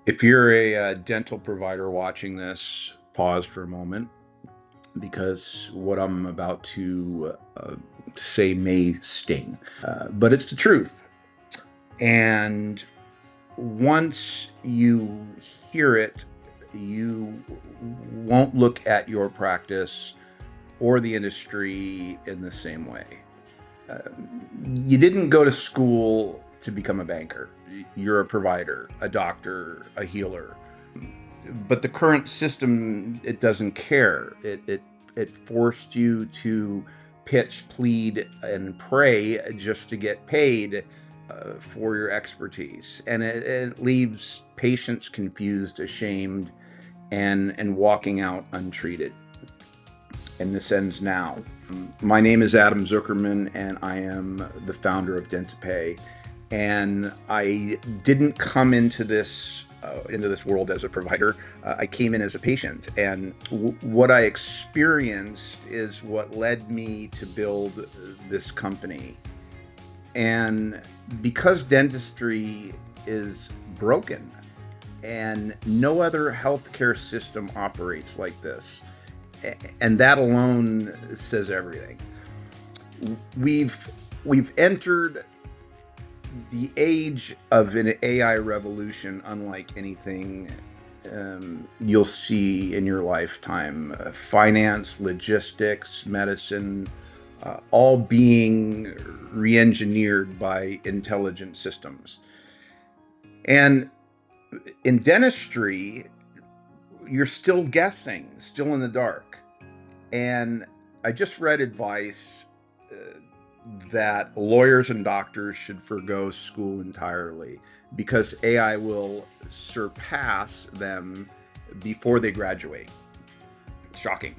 If you're a dental provider watching this, pause for a moment because what I'm about to say may sting, but it's the truth. And once you hear it, you won't look at your practice or the industry in the same way. Uh, you didn't go to school to become a banker. You're a provider, a doctor, a healer. But the current system, it doesn't care. It forced you to pitch, plead, and pray just to get paid for your expertise, and it leaves patients confused, ashamed, and walking out untreated. And this ends now. My name is Adam Zuckerman, and I am the founder of DentiPay. And I didn't come into this world as a provider. I came in as a patient, and what I experienced is what led me to build this company. And because dentistry is broken, and no other healthcare system operates like this, and that alone says everything. We've entered the age of an AI revolution unlike anything you'll see in your lifetime. Finance, logistics, medicine, all being re-engineered by intelligent systems. And in dentistry, you're still guessing, still in the dark. And I just read advice that lawyers and doctors should forgo school entirely because AI will surpass them before they graduate. Shocking.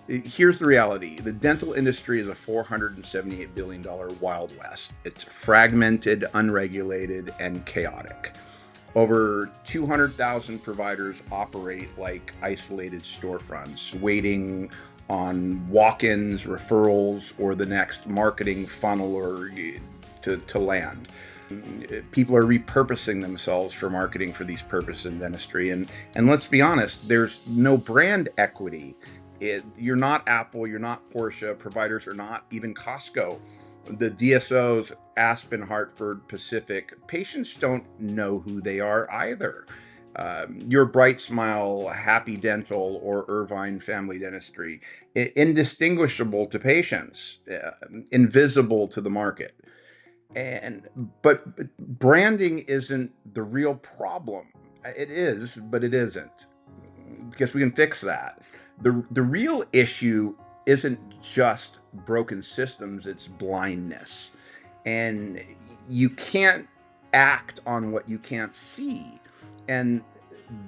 Here's the reality. The dental industry is a $478 billion Wild West. It's fragmented, unregulated, and chaotic. Over 200,000 providers operate like isolated storefronts, waiting on walk-ins, referrals, or the next marketing funnel or to land. People are repurposing themselves for marketing for these purposes in dentistry. And let's be honest, there's no brand equity. You're not Apple, you're not Porsche, providers are not even Costco. The DSOs, Aspen, Hartford, Pacific, patients don't know who they are either. Your Bright Smile, Happy Dental, or Irvine Family Dentistry, indistinguishable to patients, invisible to the market. And but branding isn't the real problem. It is, but it isn't, because we can fix that. The real issue isn't just broken systems, it's blindness. And you can't act on what you can't see. And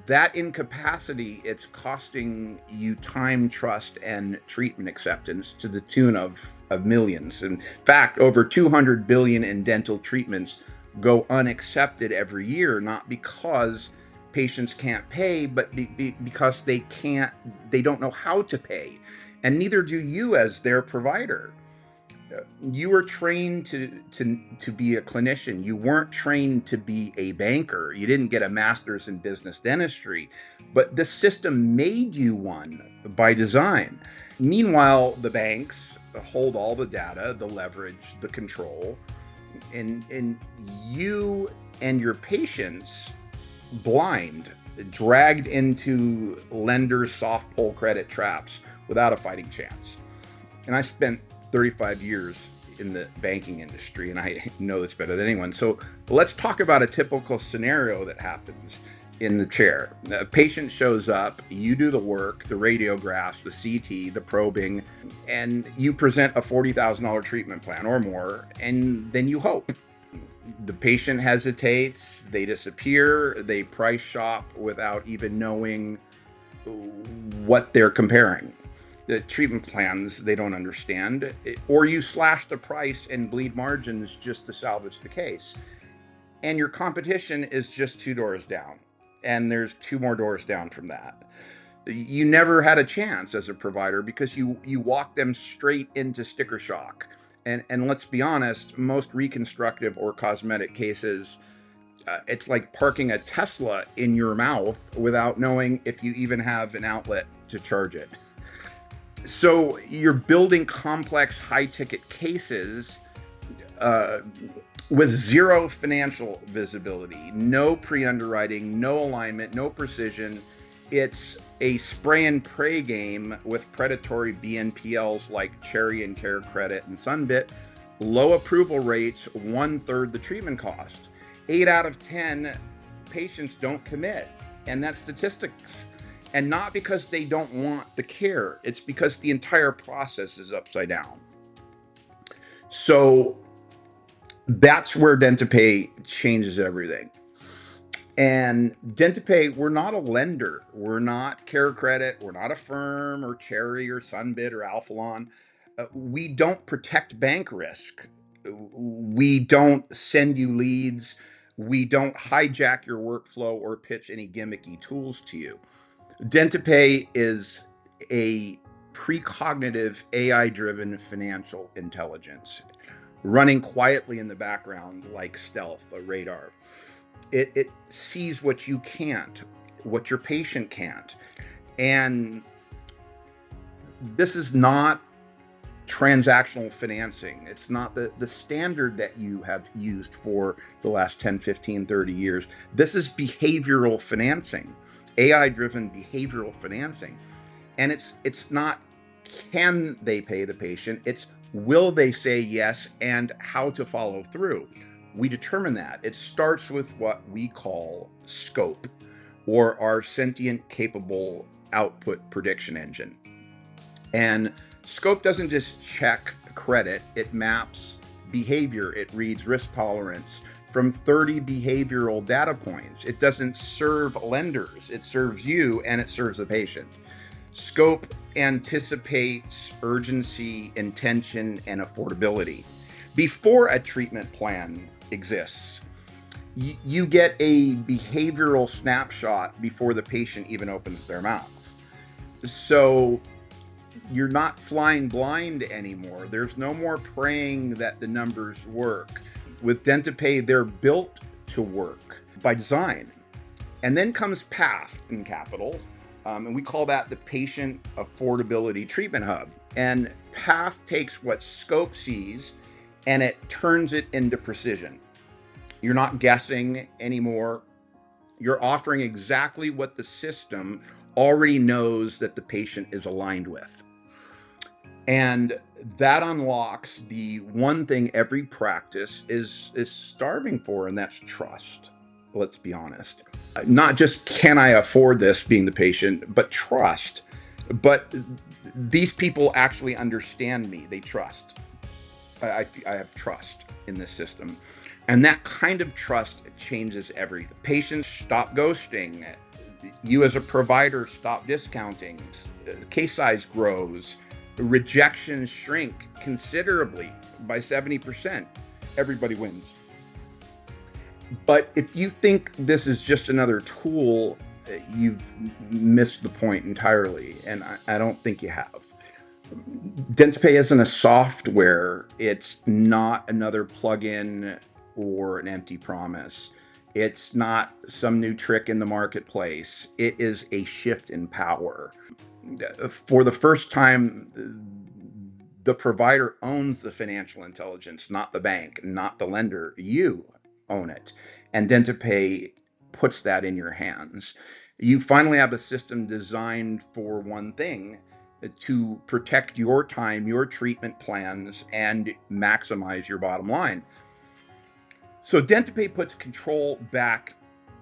that incapacity, it's costing you time, trust, and treatment acceptance to the tune of millions. In fact, over 200 billion in dental treatments go unaccepted every year, not because patients can't pay, but because they don't know how to pay. And neither do you as their provider. You were trained to be a clinician. You weren't trained to be a banker. You didn't get a master's in business dentistry, but the system made you one by design. Meanwhile, the banks hold all the data, the leverage, the control, and you and your patients blind, dragged into lenders' soft pull credit traps without a fighting chance. And I spent 35 years in the banking industry, and I know this better than anyone. So let's talk about a typical scenario that happens in the chair. A patient shows up, you do the work, the radiographs, the CT, the probing, and you present a $40,000 treatment plan or more, and then you hope. The patient hesitates, they disappear, they price shop without even knowing what they're comparing. The treatment plans they don't understand, or you slash the price and bleed margins just to salvage the case. And your competition is just two doors down, and there's two more doors down from that. You never had a chance as a provider because you walk them straight into sticker shock. And let's be honest, most reconstructive or cosmetic cases It's like parking a Tesla in your mouth without knowing if you even have an outlet to charge it. So you're building complex high ticket cases uh, with zero financial visibility, no pre underwriting, no alignment, no precision. It's a spray and pray game with predatory BNPLs like Cherry and Care Credit and Sunbit, low approval rates, 1/3 the treatment cost. 8 out of 10 patients don't commit, and that's statistics. And not because they don't want the care, it's because the entire process is upside down. So that's where DentiPay changes everything. And DentiPay, we're not a lender. We're not Care Credit. We're not a firm or Cherry or Sunbit or Alphalon. We don't protect bank risk. We don't send you leads. We don't hijack your workflow or pitch any gimmicky tools to you. DentiPay is a precognitive AI-driven financial intelligence running quietly in the background like stealth, a radar. It sees what you can't, what your patient can't. And this is not transactional financing. It's not the standard that you have used for the last 10, 15, 30 years. This is behavioral financing, AI-driven behavioral financing. And it's not can they pay the patient, it's will they say yes and how to follow through. We determine that. It starts with what we call scope, or our sentient capable output prediction engine. And scope doesn't just check credit, it maps behavior, it reads risk tolerance from 30 behavioral data points. It doesn't serve lenders, it serves you and it serves the patient. Scope anticipates urgency, intention, and affordability. Before a treatment plan exists, you get a behavioral snapshot before the patient even opens their mouth. So you're not flying blind anymore. There's no more praying that the numbers work. With DentiPay, they're built to work by design. And then comes PATH in capital, and we call that the Patient Affordability Treatment Hub. And PATH takes what scope sees and it turns it into precision. You're not guessing anymore. You're offering exactly what the system already knows that the patient is aligned with. And that unlocks the one thing every practice is starving for, and that's trust. Let's be honest. Not just can I afford this being the patient, but trust. But these people actually understand me. They trust. I have trust in this system. And that kind of trust changes everything. Patients stop ghosting. You as a provider stop discounting. Case size grows. Rejections shrink considerably by 70%. Everybody wins. But if you think this is just another tool, you've missed the point entirely. And I don't think you have. DentiPay isn't a software. It's not another plugin or an empty promise. It's not some new trick in the marketplace. It is a shift in power. For the first time, the provider owns the financial intelligence, not the bank, not the lender. You own it. And DentiPay puts that in your hands. You finally have a system designed for one thing: to protect your time, your treatment plans, and maximize your bottom line. So DentiPay puts control back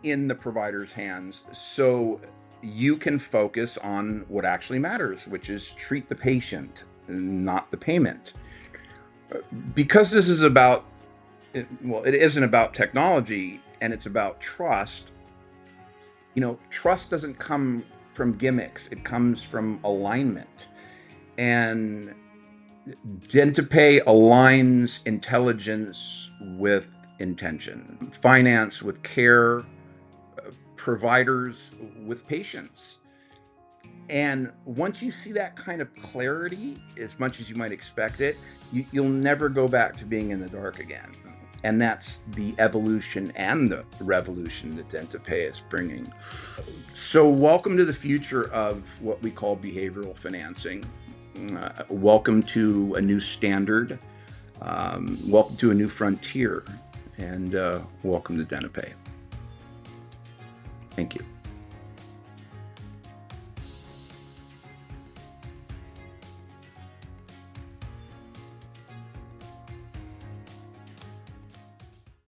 in the provider's hands so you can focus on what actually matters, which is treat the patient, not the payment. Because this is about, well, it isn't about technology and it's about trust. Trust doesn't come from gimmicks, it comes from alignment. And DentiPay aligns intelligence with intention, finance with care, providers with patients. And once you see that kind of clarity, as much as you might expect it, you'll never go back to being in the dark again. And that's the evolution and the revolution that DentiPay is bringing. So welcome to the future of what we call behavioral financing. Welcome to a new standard. Welcome to a new frontier. And welcome to DentiPay. Thank you.